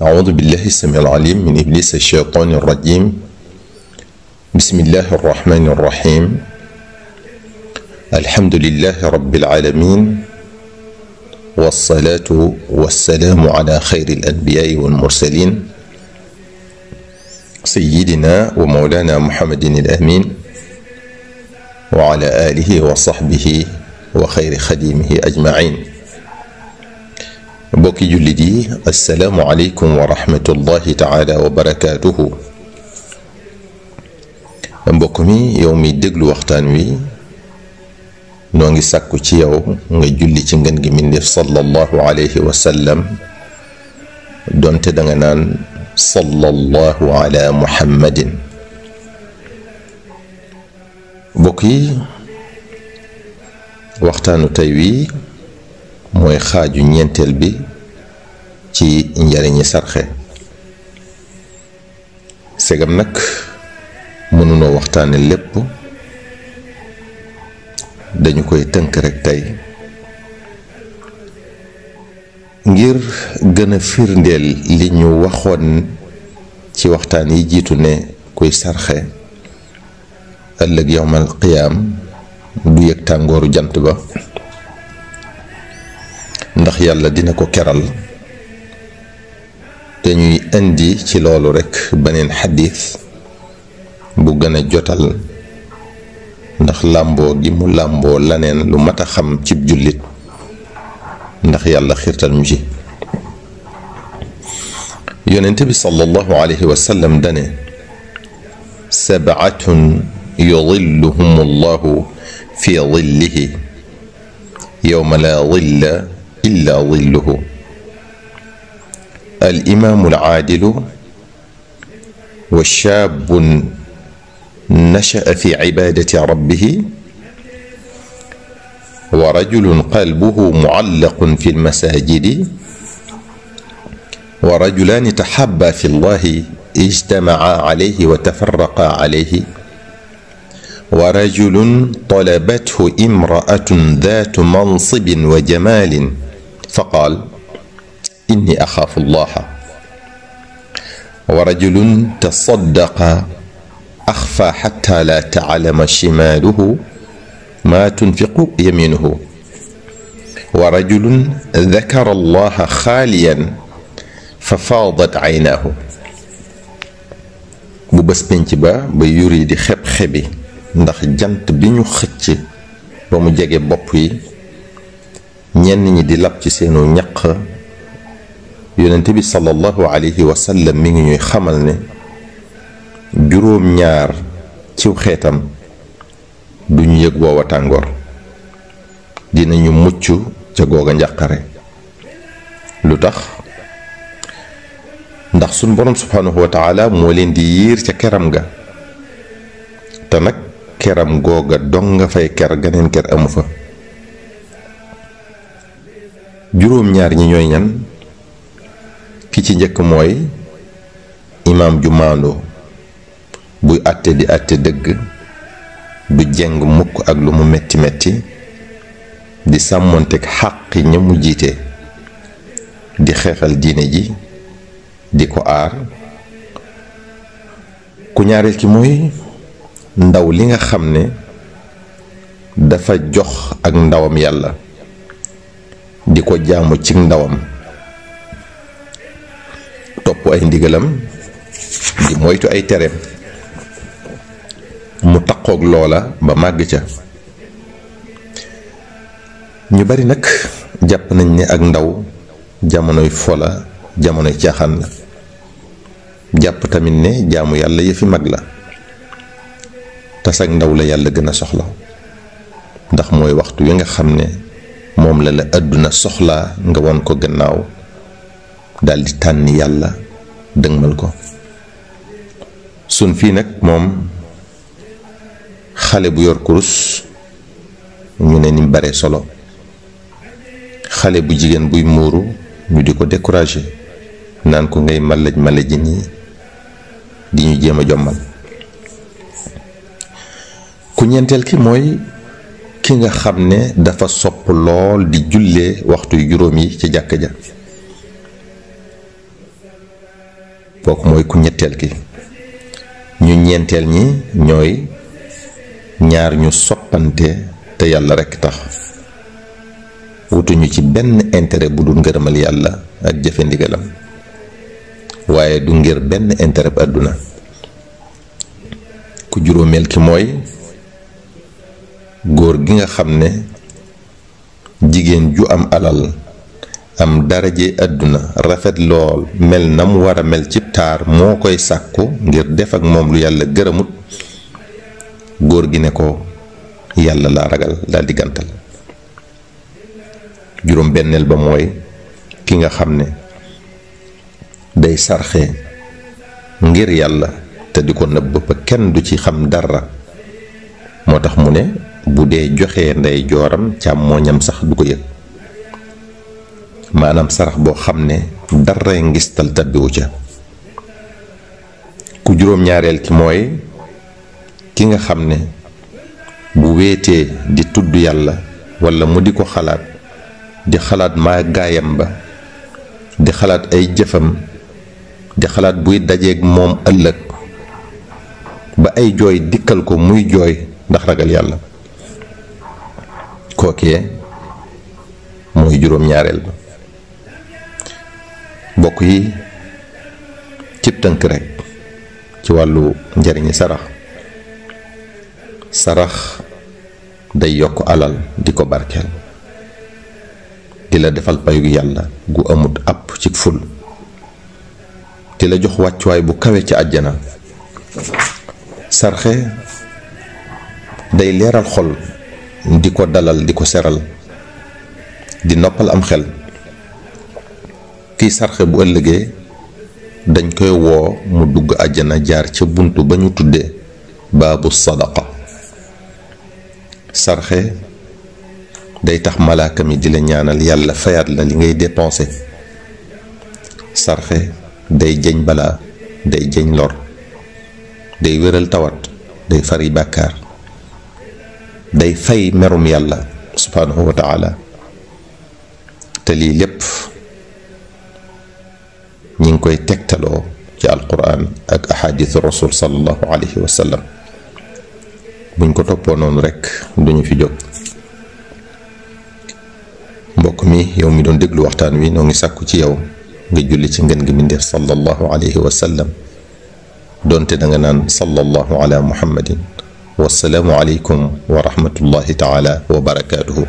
أعوذ بالله السميع العليم من إبليس الشيطان الرجيم. بسم الله الرحمن الرحيم. الحمد لله رب العالمين، والصلاة والسلام على خير الأنبياء والمرسلين سيدنا ومولانا محمد الأمين وعلى آله وصحبه وخير خديمه أجمعين. mbokki jullit yi assalaamu aleykum wa rahmatullahi taala wa barakaatuhu. mbokk mi yow mi déglu waxtaan wi noo ngi sàkku ci yow nga julli ci ngën gi mbindéef sallallahu alayhi wa sallam, donte danga naan sallallahu ala muhammadin. mbokk yi waxtaanu tey wi mooy xaaju ñeenteel bi ci njariñi sarxe. segam nag mënunoo waxtaane lépp, dañu koy tënk rekk tey ngir gën a firndeel li ñu waxoon ci waxtaan yi jiitu ne kuy sarxe ëllëg yawmal qiyaam du yëg tàngooru jant ba, ndax yàlla dina ko keral. te ñuy indi ci loolu rekk beneen xadiis bu gën a jotal, ndax làmboo gi mu làmboo laneen lu mat a xam cib jullit, ndax yàlla xiirtal ñu ci. yonent bi sallallahu alayhi wa sallam dane sab'atun yudilluhum allahu fi dillihi yawma la dilla illa dilluhu: al imaamu al aadilu, wa shaabun nasha'a fi cibaadati rabbihi, wa rajulun qalbuhu mucallaqun fi lmasaajidi, wa rajulaani taxabbaa fi llahi ijtamacaa calayhi wa tafarraqaa calayhi, wa rajulun talabathu imra'atun daatu mansibin wa jamaalin faqaal inni axaafu llaha, wa rajulun tasaddaqa axfaa xatta laa taclama shimaaluhu maa tunfiqu yamiinuhu, wa rajulun dakara allaha xaaliyan fa faadat caynaahu. bu bés penc ba yuri di xeb-xebi ndax jant bi ñu xëcc ba mu jege bopp yi, ñenn ñi di lab ci seenu ñaq. yonent bi sallallahu alayhi wa sallam mi ngi ñuy xamal ne juróom-ñaar ciw xeetam duñu yëg woowa tàngoor, dinañu mucc ca googa njàqare. lu tax? ndax sunu boroom subhaanahu wa taala moo leen di yiir ca keram ga, te nag keram googa dong nga fay ker, ganeen ker amu fa. juróom-ñaar ñi ñooy ñan? ki ci njëkk mooy imaam ju maandoo, buy àtte di àtte dëgg, du jeng mukk ak lu mu metti metti, di sàmmonteeg xàqi ña mu jiite, di xeexal diine ji, di ko aar. ku ñaareel ki mooy ndaw li nga xam ne dafa jox ak ndawam yàlla, di ko jaamu ci ndawam, topp ay ndigalam, di moytu ay tereem, mu taqoog loola ba màgg ca. ñu bari nag jàpp nañ ne ak ndaw jamonoy fola, jamonoy caaxaan la. jàpp tamit ne jaamu yàlla yëfi mag la. tas ak ndaw la yàlla gën a soxla, ndax mooy waxtu wi nga xam ne moom la àdduna soxlaa nga won ko gannaaw, daldi tànn yàlla dëgmal ko. sun fii nag moom xale bu yor kurus ñu ne ni bare solo, xale bu jigéen buy muuru ñu di ko décourager, naan ko ngay malaj malaji nii, di ñu jéem a jommal. ku ñeenteel ki mooy ki nga xam ne dafa sopp lool di jullee waxtu yu juróom yi ci jàkka ja, kooku mooy ku ñetteel ki. ñu ñeenteel ñi ñooy ñaar ñu soppante te yàlla rekk tax, wutuñu ci benn intérêt bu dul ngërëmal yàlla ak jëfe ndigalam, waaye du ngir benn intérêt bu àdduna. ku juróomeel ki mooy góor gi nga xam ne jigéen ju am alal, am daraje àdduna, rafet lool, mel na mu war a mel ci taar moo koy sàkku ngir def ak moom lu yàlla gërëmut, góor gi ne ko yàlla laa ragal, daal di gàntal. juróom benneel ba mooy ki nga xam ne day sarxe ngir yàlla te di ko nëbb ba kenn du ci xam dara, moo tax mu ne bu dee joxe ndey jooram càmmooñam sax du ko yëg, maanaam sarax boo xam ne dara ngistal tabbiwu ca. ku juróom ñaareel ki mooy ki nga xam ne bu wéetee di tudd yàlla walla mu di ko xalaat, di xalaat maa gaayam ba, di xalaat ay jëfam, di xalaat buy dajeeg moom ëllëg ba ay jooy dikkal ko muy jooy ndax ragal yàlla, kookee mooy juróom ñaareel ba. bokk yi cib tënk rekk ci wàllu njariñi sarax day yokk alal di ko barkeel, di la defal payu yàlla gu amut àpp ci ful, di la jox wàccuwaay bu kawe ci àjjana. sarxe day leeral xol, di ko dalal, di ko seral, di noppal am xel. kiy sarxe bu ëllëgee dañ koy woo mu dugg àjjana jaar ca bunt ba ñu tuddee baabu sadaqa. sarxe day tax malaaka mi di la ñaanal yàlla fayaat la li ngay dépensé. sarxe day jeñ balaa, day jeñ lor, day wéral tawat, day fari bàkkaar, day fay merum yàlla subhaanahu wa taala. te lii lépp ñi ngi koy tegtaloo ci alquran ak ahadithu rasul sallallahu alayhi wa sallam. buñ ko toppoo noonu rekk duñu fi jóg. mbokk mi yow mi doon déglu waxtaan wi noo ngi sàkku ci yow nga julli ci ngën gi mbindéef sallallahu alayhi wa sallam, doonte danga naan sallallahu ala muhammadin. wassalaamu aleykum wa rahmatullahi taala wa barakaatuhu.